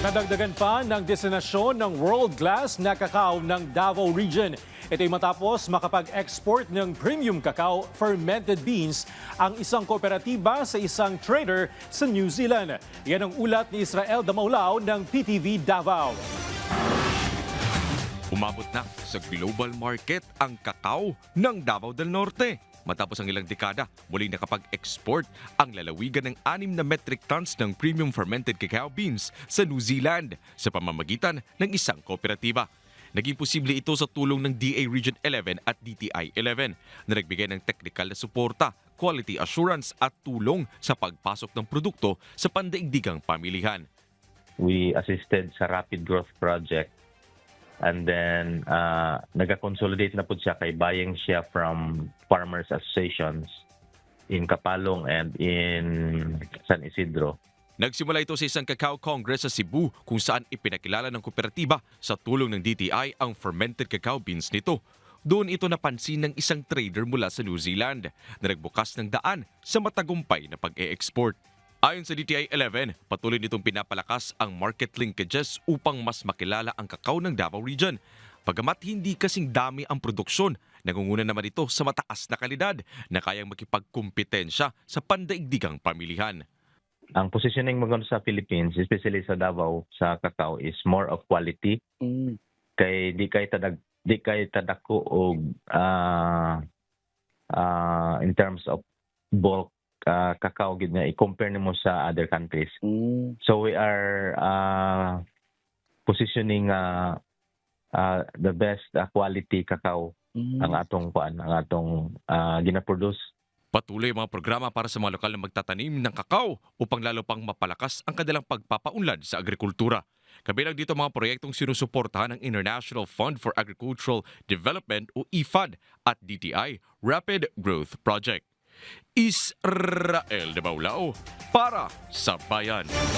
Nadagdagan pa ng destinasyon ng world-class na kakao ng Davao Region. Ito'y matapos makapag-export ng premium cacao fermented beans ang isang kooperatiba sa isang trader sa New Zealand. Yan ang ulat ni Israel Damaulao ng PTV Davao. Umabot na sa global market ang kakao ng Davao del Norte. Matapos ang ilang dekada, muling nakapag-export ang lalawigan ng 6 na metric tons ng premium fermented cacao beans sa New Zealand sa pamamagitan ng isang kooperatiba. Naging posible ito sa tulong ng DA Region 11 at DTI 11 na nagbigay ng technical na suporta, quality assurance at tulong sa pagpasok ng produkto sa pandaigdigang pamilihan. We assisted sa Rapid Growth Project. And then, nag-consolidate na po siya kay buying siya from farmers associations in Kapalong and in San Isidro. Nagsimula ito sa isang cacao congress sa Cebu kung saan ipinakilala ng kooperatiba sa tulong ng DTI ang fermented cacao beans nito. Doon ito napansin ng isang trader mula sa New Zealand na nagbukas ng daan sa matagumpay na pag-e-export. Ayon sa DTI 11, patuloy nitong pinapalakas ang market linkages upang mas makilala ang kakao ng Davao Region. Pagamat hindi kasing dami ang produksyon, nangunguna naman ito sa mataas na kalidad na kayang makipagkumpetensya sa pandaigdigang pamilihan. Ang positioning mo sa Philippines, especially sa Davao, sa cacao is more of quality. Kay di kay tadako og in terms of bulk cacao gid na i-compare nimo sa other countries. So we are positioning the best quality cacao ang atong gina-produce. Patuloy ang mga programa para sa mga lokal na magtatanim ng kakao upang lalo pang mapalakas ang kanilang pagpapaunlad sa agrikultura. Kabilang dito mga proyektong sinusuportahan ng International Fund for Agricultural Development o IFAD at DTI Rapid Growth Project. Israel Damaulao para sa Bayan.